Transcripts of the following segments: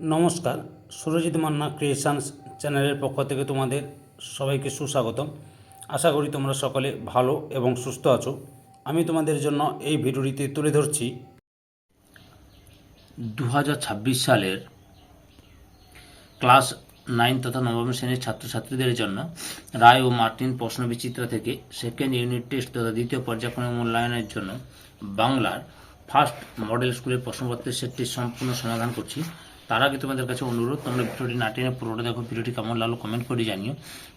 নমস্কার, সুরজিৎ মান্না ক্রিয়েশনস চ্যানেলের পক্ষ থেকে তোমাদের সবাইকে সুস্বাগতম। আশা করি তোমরা সকলে ভালো এবং সুস্থ আছো। আমি তোমাদের জন্য এই ভিডিওটিতে তুলে ধরছি 2026 সালের ক্লাস 9 তথা নবম শ্রেণীর ছাত্রছাত্রীদের জন্য রায় ও মার্টিন প্রশ্নবিচিত্রা থেকে সেকেন্ড ইউনিট টেস্ট তথা দ্বিতীয় পর্যায়ক্রমিক মূল্যায়নের জন্য বাংলার ফার্স্ট মডেল স্কুলের প্রশ্নপত্রের সেটটি সম্পূর্ণ সমাধান করছি। তার আগে তোমাদের কাছে অনুরোধ, তোমরা ভিডিওটি না টেনে পুরোটা দেখো। ভিডিওটি কেমন লাগলো কমেন্ট করে জানিও।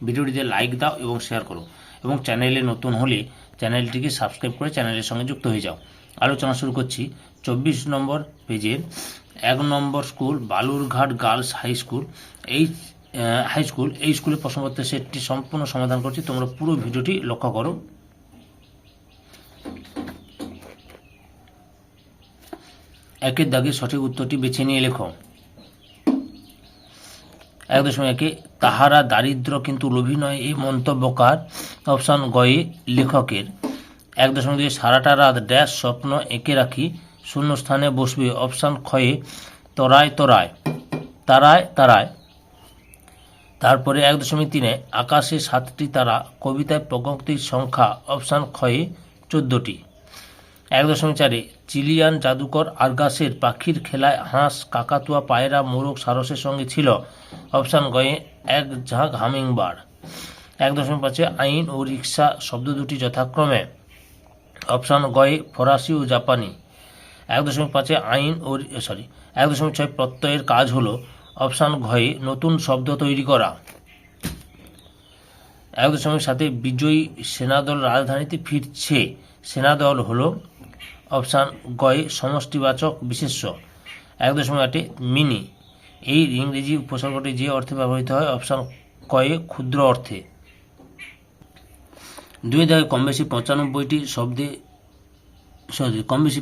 ভিডিওটিতে লাইক দাও এবং শেয়ার করো, এবং চ্যানেলে নতুন হলে চ্যানেলটিকে সাবস্ক্রাইব করে চ্যানেলের সঙ্গে যুক্ত হয়ে যাও। আলোচনা শুরু করছি। 24 নম্বর পেজের 1 number school Balurghat girls high school এই স্কুলের প্রশ্নপত্রের সেটটি সম্পূর্ণ সমাধান করছি। তোমরা পুরো ভিডিওটি লক্ষ্য করো। একের দাগে সঠিক উত্তরটি বেছে নিয়ে লেখো। 1.1 তাহারা দারিদ্র কিন্তু লোভী নয়, এই মন্তব্য কার? অপশান গয়ে লেখকের। 1.2 সারাটা রাত ড্যাশ স্বপ্ন এঁকে রাখি শূন্য স্থানে বসবে। অপশান খয়ে তরায় তরায় তারায় তারায়। তারপরে 1.3 আকাশে 7টি তারা কবিতায় পঙ্ক্তির সংখ্যা। অপশান খয়ে 14টি। 1.4 চিলিয়ান জাদুকর আর্গাসের পাখির খেলায় হাঁস, কাকাতুয়া, পায়রা, মোরগ সারসের সঙ্গে ছিল। অপশান গয়ে এক ঝাঁক হামিংবার্ড। 1.5 আইন ও রিক্সা শব্দ দুটি যথাক্রমে। অপশান গয়ে ফরাসি ও জাপানি। 1.5 আইন ও 1.6 প্রত্যয়ের কাজ হলো। অপশান ঘয়ে নতুন শব্দ তৈরি করা। 1.7 বিজয়ী সেনাদল রাজধানীতে ফিরছে। সেনাদল হলো। অপশান গয়ে সমষ্টিবাচক বিশেষ্য। 1.8 মিনি এই ইংরেজি উপসর্গটি যে অর্থে ব্যবহৃত হয়। অপশান কয়ে ক্ষুদ্র অর্থে। 2 দাগে কম বেশি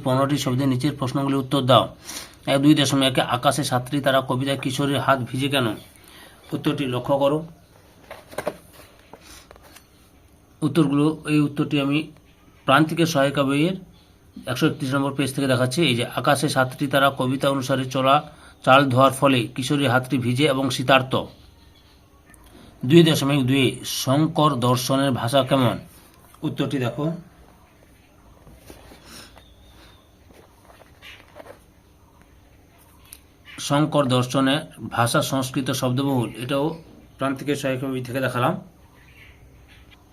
15টি শব্দে নিচের প্রশ্নগুলির উত্তর দাও। 2.1 আকাশে 7টি তারা কবিতায় কিশোরের হাত ভিজে কেন? উত্তরটি লক্ষ্য করো। এই উত্তরটি আমি প্রান্তিকের সহায়িকা বইয়ের 131 নম্বর পেজ থেকে দেখাচ্ছি। এই যে আকাশে 7টি তারা কবিতা অনুসারে চাল ধোয়ার ফলে কিশোরীর হাতটি ভিজে এবং শীতার্ত। 2.2 শঙ্কর দর্শনের ভাষা কেমন? উত্তরটি দেখো। শঙ্কর দর্শনের ভাষা সংস্কৃত শব্দবহুল। এটাও প্রান্তিকের সহায়িকা বই থেকে দেখালাম।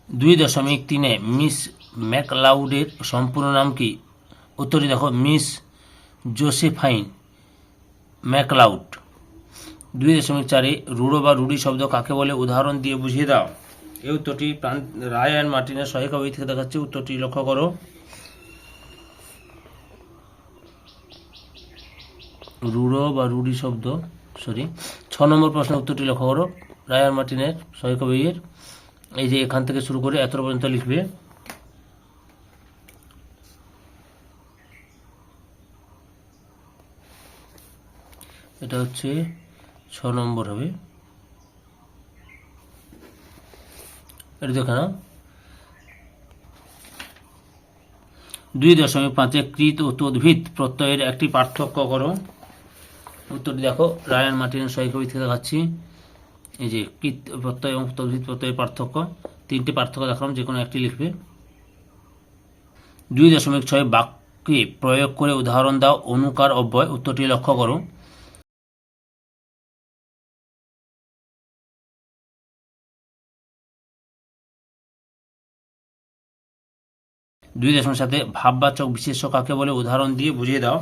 2.3 মিস ম্যাকলাউডের সম্পূর্ণ নাম কি? উত্তরটি দেখো, মিস জোসেফাইন ম্যাকলাউড। 2.4 রুড়ো বা রুড়ি শব্দ কাকে বলে? উদাহরণ দিয়ে বুঝিয়ে দাও। এই উত্তরটি রায় অ্যান্ড মার্টিনের সহায়িকা বই থেকে দেখাচ্ছে। উত্তরটি লক্ষ্য করো। রুড়ো বা রুড়ি শব্দ 6 নম্বর প্রশ্নের উত্তরটি লক্ষ্য করো। রায় অ্যান্ড মার্টিনের সহায়িকা বইয়ের এই যে এখান থেকে শুরু করে এত পর্যন্ত লিখবে। এটা হচ্ছে 6 নম্বর হবে। এটা দেখে নাও। 2.5 কৃত ও তদ্ভিত প্রত্যয়ের একটি পার্থক্য করো। উত্তরটি দেখো, রায় অ্যান্ড মার্টিনের সহায়িকা বই থেকে দেখাচ্ছি। এই যে কৃত প্রত্যয় এবং তদ্ভিত প্রত্যয়ের পার্থক্য। 3টি পার্থক্য দেখালাম, যে কোনো একটি লিখবে। 2.6 বাক্যে প্রয়োগ করে উদাহরণ দাও। অনুকার অব্যয়। উত্তরটি লক্ষ্য করো। 2.7 ভাববাচক বিশেষ্য কাকে বলে? উদাহরণ দিয়ে বুঝিয়ে দাও।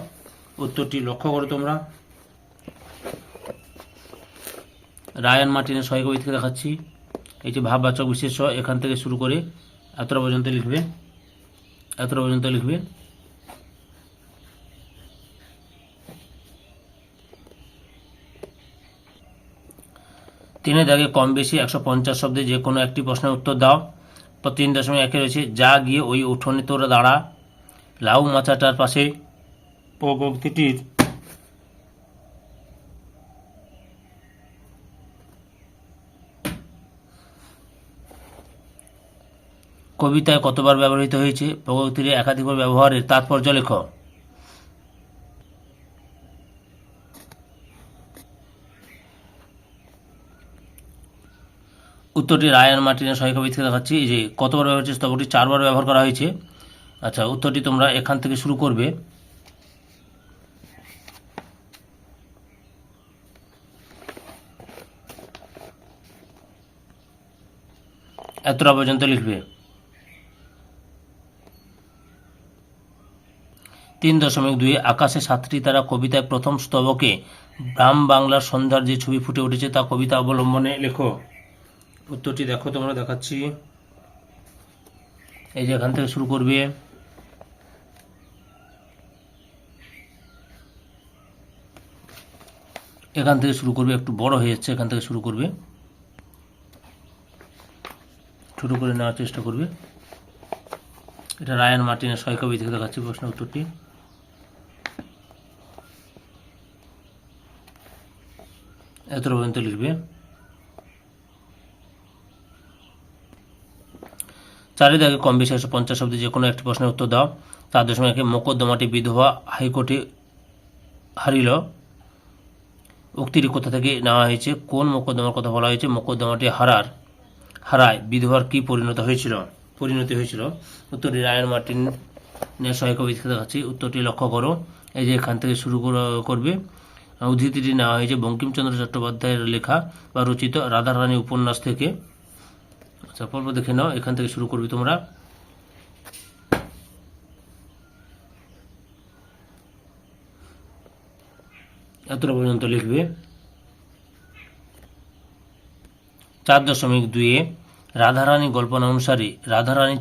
উত্তরটি লক্ষ্য করো তোমরা। রায় অ্যান্ড মার্টিনের সহায়িকা বই থেকে দেখাচ্ছি। এই যে ভাববাচক বিশেষ্য, এখান থেকে শুরু করে এতটা পর্যন্ত লিখবে। 3 দাগে কম বেশি 150 শব্দে যে কোনো একটি প্রশ্নের উত্তর দাও। 3.1 রয়েছে যা গিয়ে ওই উঠোনে তোরা দাঁড়া। লাউ মাচাটার পাশে পঙ্ক্তিটির কবিতায় কতবার ব্যবহৃত হয়েছে? পঙ্ক্তিটির একাধিকবার ব্যবহারের তাৎপর্য লেখো। উত্তরটি রায়ান মার্টিনের সহায়িকা বই থেকে দেখাচ্ছি। এই যে কতবার ব্যবহার হয়েছে, স্তবকটি 4 বার ব্যবহার করা হয়েছে। আচ্ছা, উত্তরটি তোমরা এখান থেকে শুরু করবে। এতটা পর্যন্ত লিখবে। 3.2 আকাশে 7টি তারা কবিতায় প্রথম স্তবকে গ্রাম বাংলার সন্ধ্যার যে ছবি ফুটে উঠেছে তা কবিতা অবলম্বনে লেখো। উত্তরটি দেখো, তোমরা দেখাচ্ছি। এই যে এখান থেকে শুরু করবে। এখান থেকে শুরু করবে, একটু বড় হয়ে যাচ্ছে, এখান থেকে শুরু করবে, ছোট করে নেওয়ার চেষ্টা করবে। এটা রায়ান মার্টিনের সহায়িকা বই থেকে দেখাচ্ছি প্রশ্নের উত্তরটি। এতটা পর্যন্ত লিখবে। 4 দাগে কম বেশি 150 শব্দে যে কোনো একটি প্রশ্নের উত্তর দাও। 4.1 মোকদ্দমাটি বিধবা হাইকোর্টে হারিল, উক্তিটি কোথা থেকে নেওয়া হয়েছে? কোন মোকদ্দমার কথা বলা হয়েছে? মোকদ্দমাটি হারায় বিধবার কি পরিণতি হয়েছিল? উত্তরটি রায়ান মার্টিনের সহায়িকা বই থেকে দেখাচ্ছি। উত্তরটি লক্ষ্য করো। এই যে এখান থেকে শুরু করবে। উদ্ধৃতিটি নেওয়া হয়েছে বঙ্কিমচন্দ্র চট্টোপাধ্যায়ের লেখা বা রচিত রাধারানী উপন্যাস থেকে। আচ্ছা, পর্ব দেখে নাও, এখান থেকে শুরু করবে তোমরা। এতটা পর্যন্ত লিখবে। 4.2 রাধারানী গল্পনা অনুসারে রাধারানী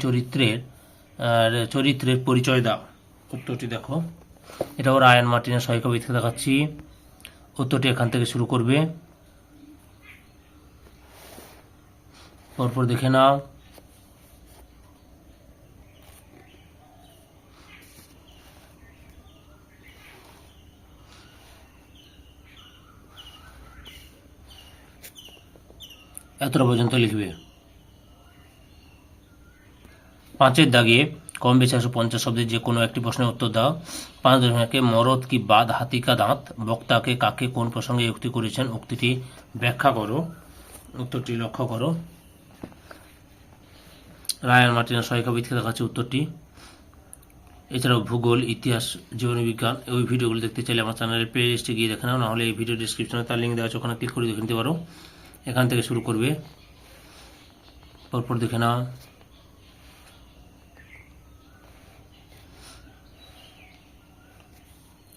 চরিত্রের পরিচয় দাও। উত্তরটি দেখো, এটাও রায়ান মার্টিনের সহায়িকা বই থেকে দেখাচ্ছি। উত্তরটি এখান থেকে শুরু করবে, পরপর দেখে নাও। এতটা পর্যন্ত লিখবে। 5 দাগে কম বেশি 150 শব্দের যে কোনো একটি প্রশ্নের উত্তর দাও। 5.1 মরদ কি বাদ হাতি কা দাঁত, বক্তাকে কাকে কোন প্রসঙ্গে উক্তি করেছেন, উক্তিটি ব্যাখ্যা করো। উত্তরটি লক্ষ্য করো। রায়ান মার্টিনের সহায়িকা বই থেকে দেখাচ্ছে উত্তরটি। এছাড়াও ভূগোল, ইতিহাস, জীবনবিজ্ঞান ওই ভিডিওগুলো দেখতে চাইলে আমার চ্যানেলের প্লে লিস্টে গিয়ে দেখে নাও, নাহলে এই ভিডিও ডিসক্রিপশনে তার লিঙ্ক দেওয়া আছে, ওখানে ক্লিক করে দেখে নিতে পারো। এখান থেকে শুরু করবে, পরপর দেখে নাও।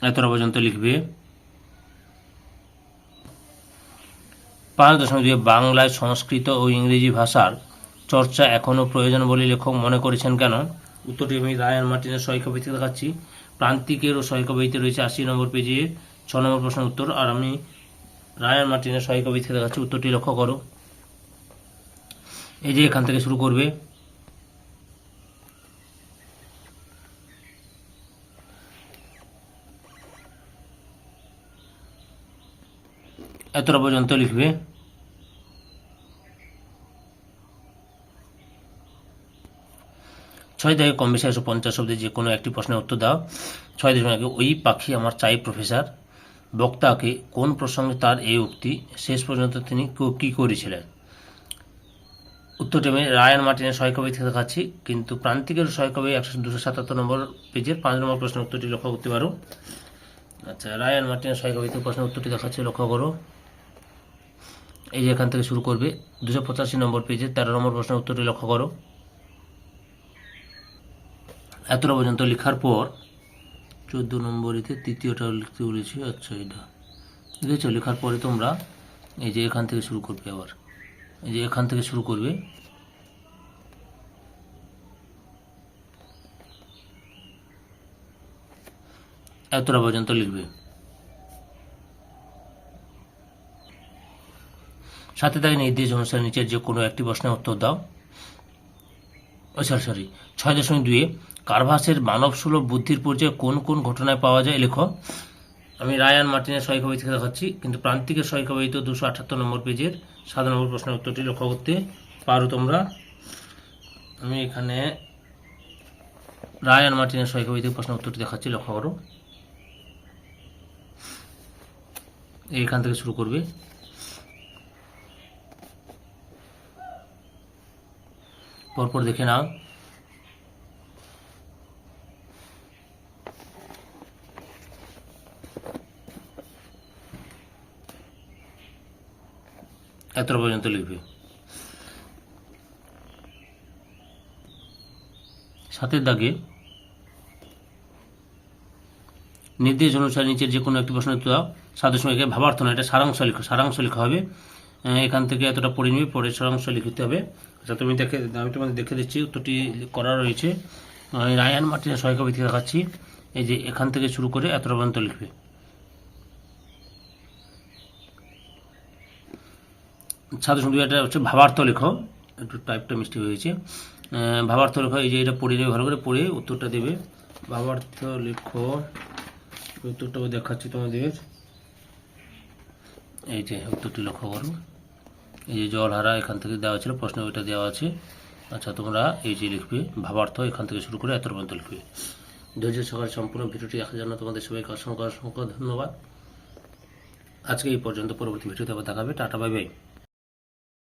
এতটা পর্যন্ত লিখবে। 5.2 বাংলায় সংস্কৃত ও ইংরেজি ভাষার চর্চা এখনও প্রয়োজন বলে লেখক মনে করেছেন কেন? উত্তরটি আমি রায়ান মার্টিনের সহায়িকা বই থেকে দেখাচ্ছি। প্রান্তিকের ও সহায়িকা বইতে রয়েছে 80 নম্বর পেজে 6 নম্বর প্রশ্নের উত্তর, আর আমি রায়ান মার্টিনের সহায়িকা বই থেকে দেখাচ্ছি। উত্তরটি লক্ষ্য করো। এই যে এখান থেকে শুরু করবে। এতটা পর্যন্ত লিখবে। 6 থেকে কম বেশি 150 শব্দে যে কোনো একটি প্রশ্নের উত্তর দাও। 6.1 ওই পাখি আমার চাই প্রফেসর, বক্তাকে কোন প্রসঙ্গে তার এই উক্তি, শেষ পর্যন্ত তিনি কি করেছিলেন? উত্তরটি আমি রায়ান মার্টিনের সহায়িকা বই থেকে দেখাচ্ছি, কিন্তু প্রান্তিকের সহায়িকা বই 277 নম্বর পেজের 5 নম্বর প্রশ্নের উত্তরটি লক্ষ্য করতে পারো। আচ্ছা, রায়ান মার্টিনের সহায়িকা বই থেকে প্রশ্নের উত্তরটি দেখাচ্ছি, লক্ষ্য করো। এই যে এখান থেকে শুরু করবে। 285 নম্বর পেজের 13 নম্বর প্রশ্নের উত্তরটি লক্ষ্য করো। এতটা পর্যন্ত লেখার পর 14 নম্বরেতে তৃতীয়টা লিখতে বলেছি। আচ্ছা, এটা লিখেছ। লেখার পরে তোমরা এই যে এখান থেকে শুরু করবে, আবার এই যে এখান থেকে শুরু করবে। এতটা পর্যন্ত লিখবে। সাথে থাকে নির্দেশ অনুসারে নিচের যে কোনো একটি প্রশ্নের উত্তর দাও। সরি 6.2 কারভাসের মানবসুলভ বুদ্ধির পরিচয় কোন কোন ঘটনায় পাওয়া যায় লেখো। আমি রায়ান মার্টিনের সহায়িকা বই থেকে দেখাচ্ছি, কিন্তু প্রান্তিকের সহায়িকা বই তো 278 নম্বর পেজের 7 নম্বর প্রশ্নের উত্তরটি লক্ষ্য করতে পারো তোমরা। আমি এখানে রায়ান মার্টিনের সহায়িকা বই থেকে প্রশ্নের উত্তরটি দেখাচ্ছি, লক্ষ্য করো। এইখান থেকে শুরু করবে। পরপর দেখে নাও। এত পর্যন্ত লিখবে। সাতের দাগে নির্দেশ অনুসারে নিচের যে কোনো একটি প্রশ্নের উত্তর দাও। সাধু সঙ্গে ভাবার্থ নয়, এটা সারাংশ লেখা হবে। এখান থেকে এতটা পড়ে নিবে, পরে সারাংশ লিখতে হবে। আচ্ছা আমি তোমাদের দেখে দিচ্ছি উত্তরটি করা রয়েছে। রায়ান মার্টিনের সহায়ক ভিত্তি দেখাচ্ছি। এই যে এখান থেকে শুরু করে এতটা পর্যন্ত লিখবে। সাধু সঙ্গে এটা হচ্ছে ভাবার্থ লেখো, একটু টাইপটা মিস্টেক হয়েছে। ভাবার্থ লেখো, এই যে এটা পড়ে নেবে, ভালো করে পড়ে উত্তরটা দেবে। ভাবার্থ লেখো, উত্তরটা দেখাচ্ছি তোমাদের। এই যে উত্তরটি লক্ষ্য করো, এই যে জলহারা এখান থেকে দেওয়া ছিল, প্রশ্ন ওইটা দেওয়া আছে। আচ্ছা, তোমরা এই যে লিখবে ভাবার্থ, এখান থেকে শুরু করে এত পর্যন্ত লিখবে। ধৈর্য সহকারে সম্পূর্ণ ভিডিওটি দেখার জন্য তোমাদের সবাইকে অসংখ্য ধন্যবাদ। আজকে এই পর্যন্ত, পরবর্তী ভিডিওতে আবার দেখাবে। Tata, bye bye.